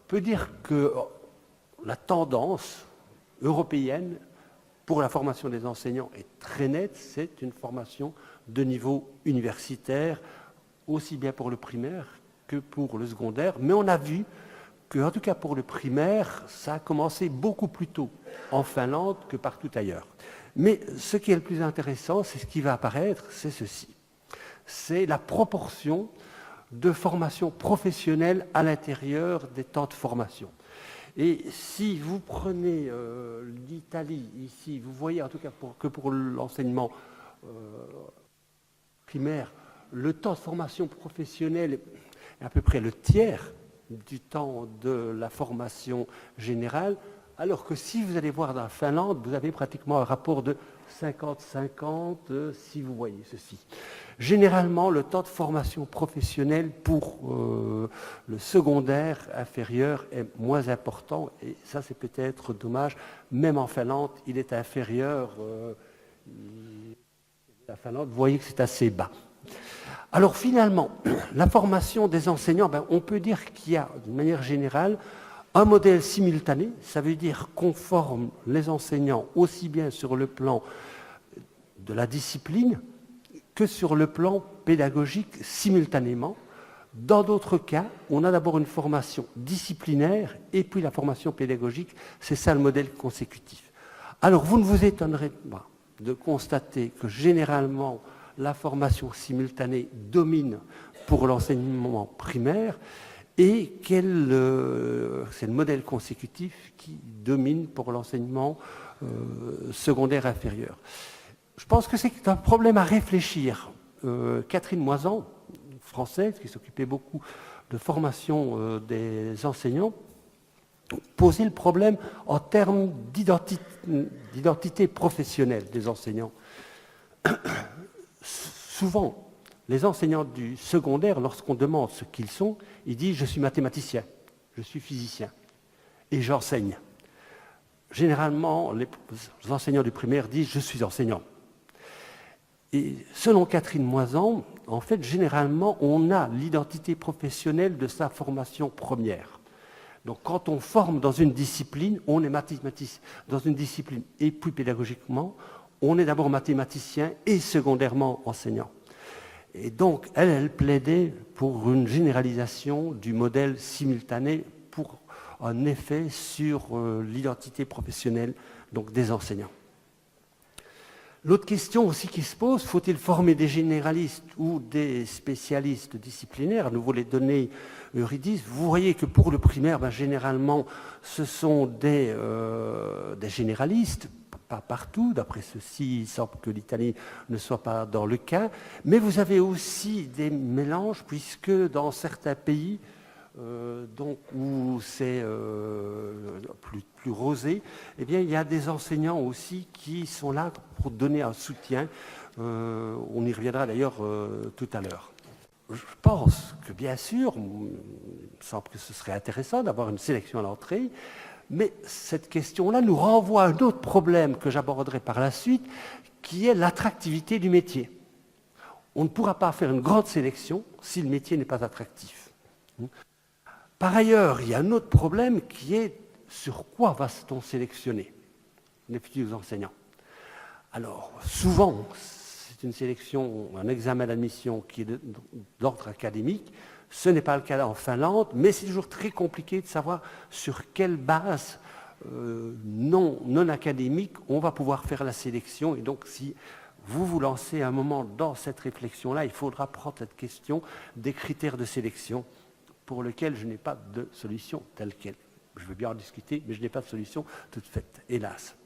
peut dire que la tendance européenne pour la formation des enseignants est très nette, c'est une formation de niveau universitaire, aussi bien pour le primaire que pour le secondaire, mais on a vu qu'en tout cas pour le primaire, ça a commencé beaucoup plus tôt en Finlande que partout ailleurs. Mais ce qui est le plus intéressant, c'est ce qui va apparaître, c'est ceci. C'est la proportion de formation professionnelle à l'intérieur des temps de formation. Et si vous prenez l'Italie ici, vous voyez en tout cas que pour l'enseignement primaire, le temps de formation professionnelle est à peu près le tiers du temps de la formation générale, alors que si vous allez voir dans la Finlande, vous avez pratiquement un rapport de 50-50, si vous voyez ceci. Généralement, le temps de formation professionnelle pour le secondaire inférieur est moins important, et ça c'est peut-être dommage. Même en Finlande, il est inférieur. La Finlande, vous voyez que c'est assez bas. Alors finalement, la formation des enseignants, on peut dire qu'il y a, d'une manière générale, un modèle simultané. Ça veut dire qu'on forme les enseignants aussi bien sur le plan de la discipline que sur le plan pédagogique simultanément. Dans d'autres cas, on a d'abord une formation disciplinaire et puis la formation pédagogique. C'est ça le modèle consécutif. Alors vous ne vous étonnerez pas de constater que généralement, la formation simultanée domine pour l'enseignement primaire et c'est le modèle consécutif qui domine pour l'enseignement secondaire inférieur. Je pense que c'est un problème à réfléchir. Catherine Moisan, française, qui s'occupait beaucoup de formation des enseignants, posait le problème en termes d'identité professionnelle des enseignants. Souvent, les enseignants du secondaire, lorsqu'on demande ce qu'ils sont, ils disent « je suis mathématicien, je suis physicien et j'enseigne ». Généralement, les enseignants du primaire disent « je suis enseignant ». Et selon Catherine Moisan, en fait, généralement, on a l'identité professionnelle de sa formation première. Donc, quand on forme dans une discipline, on est mathématicien dans une discipline. Et puis, pédagogiquement, on est d'abord mathématicien et secondairement enseignant. Et donc, elle plaidait pour une généralisation du modèle simultané pour un effet sur l'identité professionnelle donc des enseignants. L'autre question aussi qui se pose, faut-il former des généralistes ou des spécialistes disciplinaires? À nouveau les données Eurydice, vous voyez que pour le primaire, généralement, ce sont des généralistes, pas partout, d'après ceci, il semble que l'Italie ne soit pas dans le cas, mais vous avez aussi des mélanges, puisque dans certains pays, donc où c'est plus rosé, eh bien, il y a des enseignants aussi qui sont là pour donner un soutien. On y reviendra d'ailleurs tout à l'heure. Je pense que bien sûr, il me semble que ce serait intéressant d'avoir une sélection à l'entrée, mais cette question-là nous renvoie à un autre problème que j'aborderai par la suite, qui est l'attractivité du métier. On ne pourra pas faire une grande sélection si le métier n'est pas attractif. Par ailleurs, il y a un autre problème qui est sur quoi va-t-on sélectionner les futurs enseignants? Alors, souvent, c'est une sélection, un examen d'admission qui est d'ordre académique. Ce n'est pas le cas en Finlande, mais c'est toujours très compliqué de savoir sur quelle base non académique on va pouvoir faire la sélection. Et donc, si vous vous lancez un moment dans cette réflexion-là, il faudra prendre cette question des critères de sélection pour lesquels je n'ai pas de solution telle quelle. Je veux bien en discuter, mais je n'ai pas de solution toute faite, hélas.